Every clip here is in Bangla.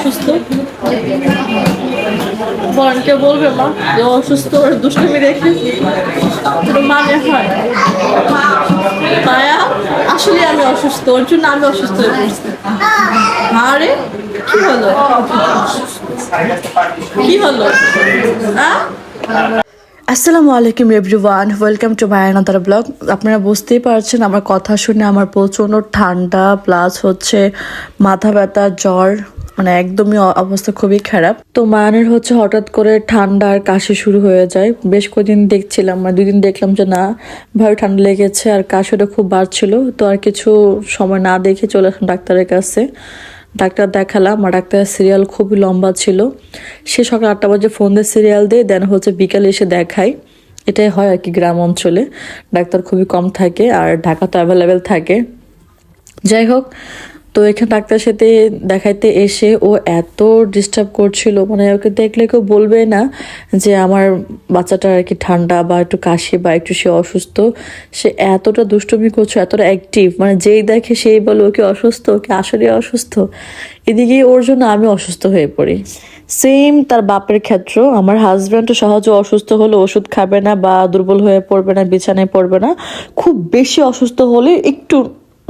অসুস্থ? বলেন, কেউ বলবে মা যে অসুস্থ? ওর দুষ্টুমি দেখে মানে হয় মায়া আসলে আমি অসুস্থ, ওর জন্য আমি অসুস্থ হয়ে পড়ছি। আরে কি হলো, কি হলো? আসসালামু আলাইকুম everyone, welcome to my another blog. আপনারা বুঝতেই পারছেন আমার কথা শুনে আমার প্রচণ্ড ঠান্ডা প্লাস হচ্ছে মাথা ব্যথা, জ্বর, মানে একদমই অবস্থা খুবই খারাপ। তো মায়ানের হচ্ছে হঠাৎ করে ঠান্ডা আর কাশি শুরু হয়ে যায়। বেশ কদিন দেখছিলাম, মানে 2 দিন দেখলাম যে না ভাবে ঠান্ডা লেগেছে আর কাশিটা খুব বাড়ছিল। তো আর কিছু সময় না দেখে চলে আসলাম ডাক্তারের কাছে। ডাক্তার দেখালাম আর ডাক্তারের সিরিয়াল খুবই লম্বা ছিল। সে সকাল 8টা বাজে ফোন দিয়ে সিরিয়াল দিয়ে দেন হচ্ছে বিকালে এসে দেখাই। এটাই হয় আর কি, গ্রাম অঞ্চলে ডাক্তার খুবই কম থাকে আর ঢাকা তো অ্যাভেলেবেল থাকে। যাই হোক, তো এখানে ডাক্তারের সাথে দেখাইতে এসে ও এত ডিস্টার্ব করছিল, মানে ওকে দেখলে কেউ বলবে না যে আমার বাচ্চাটা আর কি ঠান্ডা বা একটু কাশি বা একটু সে অসুস্থ। সে এতটা দুষ্টুমি করছে, এতটা অ্যাক্টিভ, মানে যেই দেখে সেই বলে ওকে অসুস্থ, ওকে আসলে অসুস্থ। এদিকে ওর জন্য আমি অসুস্থ হয়ে পড়ি। সেম তার বাপের ক্ষেত্র, আমার হাজব্যান্ড সহজে অসুস্থ হলে ওষুধ খাবে না বা দুর্বল হয়ে পড়বে না, বিছানায় পড়বে না। খুব বেশি অসুস্থ হলে একটু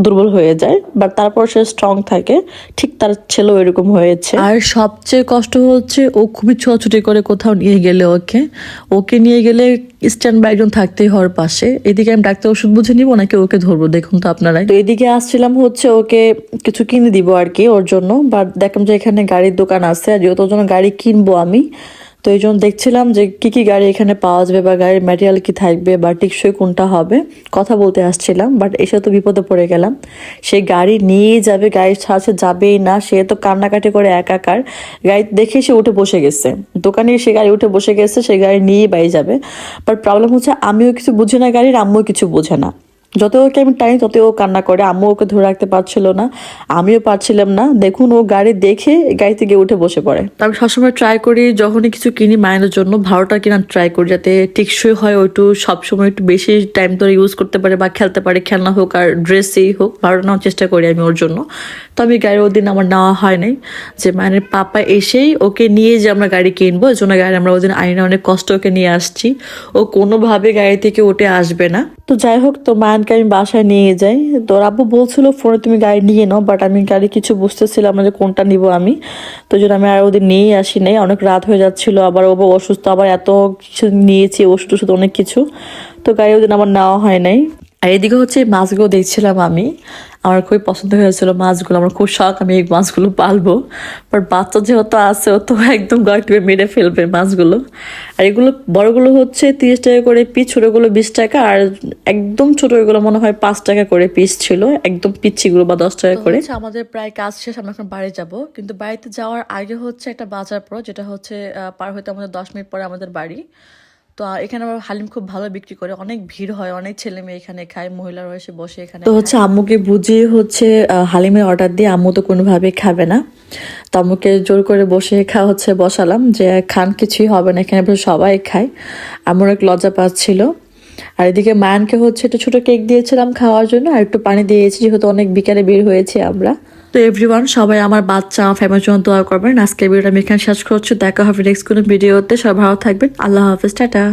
দুর্বল হয়ে যায়, বাট তারপর সে স্ট্রং থাকে। ঠিক তার ছেলেও এরকম হয়েছে। আর সবচেয়ে কষ্ট হচ্ছে ও খুবই ছোটাছুটি করে কোথাও নিয়ে গেলে ওকে নিয়ে গেলে স্ট্যান্ড বাই একজন থাকতেই হওয়ার পাশে। এদিকে আমি ডাক্তার ওষুধ বুঝে নিবো নাকি ওকে ধরবো, দেখুন তো আপনারাই। তো এদিকে আসছিলাম হচ্ছে ওকে কিছু কিনে দিব আর কি ওর জন্য, বাট দেখলাম যে এখানে গাড়ির দোকান আছে আর যেহেতু ওর জন্য গাড়ি কিনবো আমি, তো এই জন্য দেখছিলাম যে কি কি গাড়ি এখানে পাওয়া যাবে বা গাড়ির ম্যাটেরিয়াল কি থাকবে বা টিকসই কোনটা হবে, কথা বলতে আসছিলাম। বাট এসে তো বিপদে পড়ে গেলাম। সে গাড়ি নিয়ে যাবে, গাড়ি ছাড়া সে যাবেই না। সে তো কান্নাকাটি করে একাকার। গাড়ি দেখে সে উঠে বসে গেছে, দোকানে সে গাড়ি উঠে বসে গেছে, সে গাড়ি নিয়েই বাড়ি যাবে। বাট প্রবলেম হচ্ছে আমিও কিছু বুঝি না গাড়ির, আম্মুও কিছু বোঝে না। যত ওকে আমি টাইম তত ও কান্না করে, আম্মু ওকে ধরে রাখতে পারছিল না, আমিও পারছিলাম না। দেখুন ও গাড়ি দেখে গাড়ি থেকে উঠে বসে পড়ে। আমি সবসময় ট্রাই করি যখনই কিছু কিনি মায়ের জন্য ভালোটা কিনা ট্রাই করি, যাতে টেকসই হয়, ওইটু সবসময় একটু বেশি টাইম ধরে ইউজ করতে পারে বা খেলতে পারে, খেলনা হোক আর ড্রেসই হোক, ভালো নেওয়ার চেষ্টা করি আমি ওর জন্য। তো আমি গাড়ি ওদিন আমার নেওয়া হয় নাই, যে মায়ের পাপা এসেই ওকে নিয়ে যে আমরা গাড়ি কিনবো, এই জন্য গাড়ি আমরা ওদিন আইনা অনেক কষ্ট ওকে নিয়ে আসছি। ও কোনোভাবে গাড়ি থেকে উঠে আসবে না। তো যাই হোক, তো মায়ানকে আমি বাসায় নিয়ে যাই। তো আব্বু বলছিল ফোনে তুমি গাড়ি নিয়ে নাও, বাট আমি গাড়ি কিছু বুঝতেছিলাম না যে কোনটা নিব আমি। তো জন্য আমি আর ওদের নিয়েই আসি নাই, অনেক রাত হয়ে যাচ্ছিল, আবার ও অসুস্থ, আবার এত কিছু নিয়েছি ওষুধ ওষুধ অনেক কিছু। তো গাড়ি ওদিন আমার নেওয়া হয় নাই। আর এদিকে হচ্ছে মাছগুলো দেখছিলাম আমি, আমার খুবই পছন্দ হয়েছিল মাছগুলো, আমার খুব শখ আমি এই মাছগুলো পালবো। বাট বাচ্চা যেহেতু আছে ও তো একদম গর্তে মেরে ফেলবে মাছগুলো। আর এগুলো বড়গুলো হচ্ছে 30 টাকা করে পিস, ছোটোগুলো 20 টাকা, আর একদম ছোটো এগুলো মনে হয় 5 টাকা করে পিস ছিল, একদম পিচ্ছিগুলো বা 10 টাকা করে। আমাদের প্রায় কাজ শেষ, আমরা এখন বাড়ি যাব। কিন্তু বাড়িতে যাওয়ার আগে হচ্ছে একটা বাজার পড়ো, যেটা হচ্ছে পার হইতে আমাদের 10 মিনিট পরে আমাদের বাড়ি। তো এখানে আবার হালিম খুব ভালো বিক্রি করে, অনেক ভিড় হয়, অনেক ছেলে মেয়ে এখানে খায়, মহিলারা এসে বসে এখানে। তো হচ্ছে আম্মুকে বুঝিয়ে হচ্ছে হালিমের অর্ডার দিয়ে, আম্মু তো কোনোভাবে খাবে না, তো আম্মুকে জোর করে বসে বসালাম যে খান, কিছুই হবে না, এখানে সবাই খায়। আমার এক লজ্জা পাচ্ছিল। আর এদিকে মায়ানকে হচ্ছে একটু ছোট কেক দিয়েছিলাম খাওয়ার জন্য, আর একটু পানি দিয়েছি, যেহেতু অনেক বিকালে বের হয়েছে আমরা। তো এভরিওয়ান, সবাই আমার বাচ্চা আমার ফ্যামিলির জন্য দোয়া করবেন। আজকের ভিডিওটা আমি এখানে শেষ করছি, দেখা হবে নেক্সট কোনো ভিডিওতে। সবাই ভালো থাকবেন, আল্লাহ হাফেজ, টাটা।